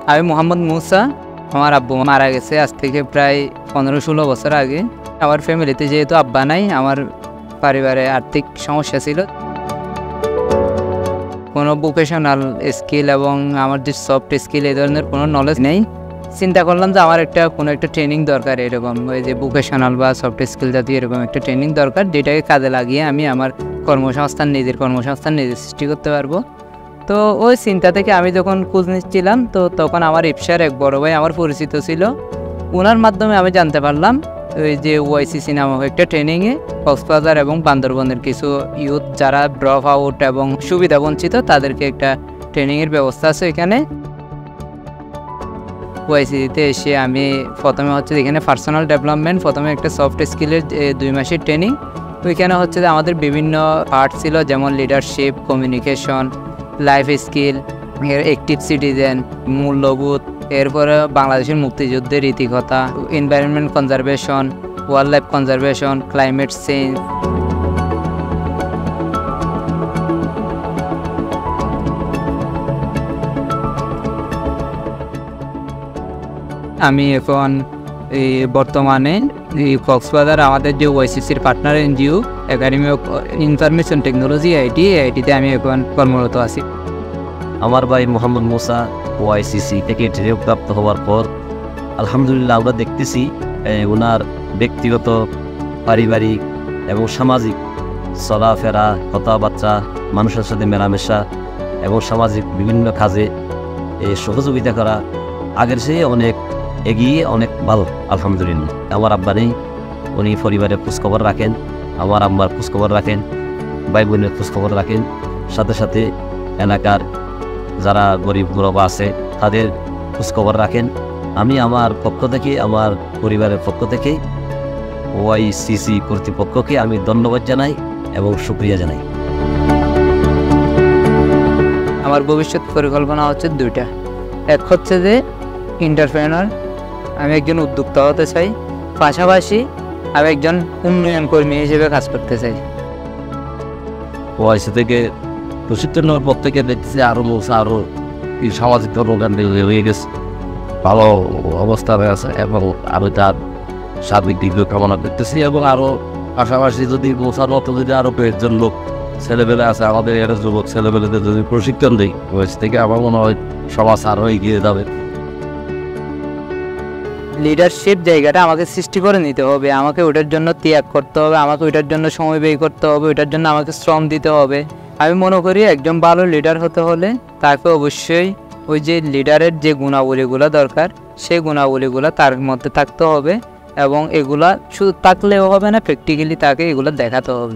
আমি মোহাম্মদ মুসা। আমার আব্বু মারা গেছে আজ থেকে প্রায় 15-16 বছর আগে। আমার ফ্যামিলিতে যেহেতু আব্বা নাই, আমার পরিবারে আর্থিক সমস্যা ছিল। কোনো ভোকেশনাল স্কিল এবং আমার যে সফট স্কিল এই ধরনের কোনো নলেজ নেই। চিন্তা করলাম যে আমার কোনো একটা ট্রেনিং দরকার, এরকম ওই যে ভোকেশনাল বা সফট স্কিল জাতীয় এরকম একটা ট্রেনিং দরকার, যেটাকে কাজে লাগিয়ে আমি আমার নিজের কর্মসংস্থান নিজে সৃষ্টি করতে পারবো। তো ওই চিন্তা থেকে আমি যখন খোঁজ নিচ্ছিলাম, তো তখন আমার ইফসার এক বড় ভাই আমার পরিচিত ছিল। ওনার মাধ্যমে আমি জানতে পারলাম ওই যে ওয়াইসিসি নামক একটা ট্রেনিংয়ে কক্সবাজার এবং বান্দরবনের কিছু ইউথ যারা ড্রপ আউট এবং সুবিধা বঞ্চিত তাদেরকে একটা ট্রেনিংয়ের ব্যবস্থা আছে এখানে। ওয়াইসিসিতে এসে আমি প্রথমে এখানে পার্সোনাল ডেভেলপমেন্ট, প্রথমে একটা সফট স্কিলের 2 মাসের ট্রেনিং। ওইখানে যে আমাদের বিভিন্ন পার্ট ছিল, যেমন leadership, communication, life skill, active citizen, মূল্যবোধ, এরপরে বাংলাদেশের মুক্তিযুদ্ধের ইতিকথা, environment conservation, wildlife conservation, climate change. আমি এখন বর্তমানে কক্সবাজার আমাদের যে ওয়াইসিসির partner NGO academy of information technology আইটিতে আমি এখন কর্মরত আছি। আমার ভাই মোহাম্মদ মুসা ওয়াইসিসি থেকে ট্রেনিং প্রাপ্ত হওয়ার পর আলহামদুলিল্লাহ আমরা দেখতেছি ওনার ব্যক্তিগত, পারিবারিক এবং সামাজিক চলাফেরা, কথাবার্তা, মানুষের সাথে মেলামেশা এবং সামাজিক বিভিন্ন কাজে সহযোগিতা করা আগের চেয়ে অনেক এগিয়ে, অনেক ভালো আলহামদুলিল্লাহ। আমার আব্বা নেই, উনি পরিবারের খোঁজখবর রাখেন, আমার আম্মার খোঁজখবর রাখেন, ভাই বোনের খোঁজখবর রাখেন, সাথে সাথে এলাকার যারা গরিব গুরবা আছে তাদের খোঁজখবর রাখেন। আমি আমার পক্ষ থেকে, আমার পরিবারের পক্ষ থেকে ওয়াইসিসি কর্তৃপক্ষকে আমি ধন্যবাদ জানাই এবং শুকরিয়া জানাই। আমার ভবিষ্যৎ পরিকল্পনা হচ্ছে 2টা। এক যে এন্টারপ্রেনার, আমি একজন উদ্যোক্তা হতে চাই, পাশাপাশি আমি একজন উন্নয়ন কর্মী হিসেবে কাজ করতে চাই। ওয়াইসি থেকে প্রশিক্ষণ নেওয়ার পর থেকে দেখতেছি আরও সামাজিক কর্মকাণ্ড হয়ে গেছে, ভালো অবস্থায় আছে এবং আরও তার সার্বিক দিক কামনা করতেছি। এবং আরও পাশাপাশি যদি মৌসার মতো যদি আরও কয়েকজন লোক ছেলেবেলে আছে, আমাদের এর যুবক ছেলেবেলেদের যদি প্রশিক্ষণ দিই ওয়াইসি থেকে, আমার মনে হয় সমাজ আরও এগিয়ে যাবে। লিডারশিপ জায়গাটা আমাকে সৃষ্টি করে নিতে হবে, আমাকে ওটার জন্য ত্যাগ করতে হবে, আমাকে ওইটার জন্য সময় ব্যয় করতে হবে, ওইটার জন্য আমাকে শ্রম দিতে হবে। আমি মনে করি একজন ভালো লিডার হতে হলে তাকে অবশ্যই ওই যে লিডারের যে গুণাবলীগুলো দরকার সেই গুণাবলীগুলো তার মধ্যে থাকতে হবে, এবং এগুলা শুধু থাকলেও হবে না, প্র্যাকটিক্যালি তাকে এগুলো দেখাতে হবে।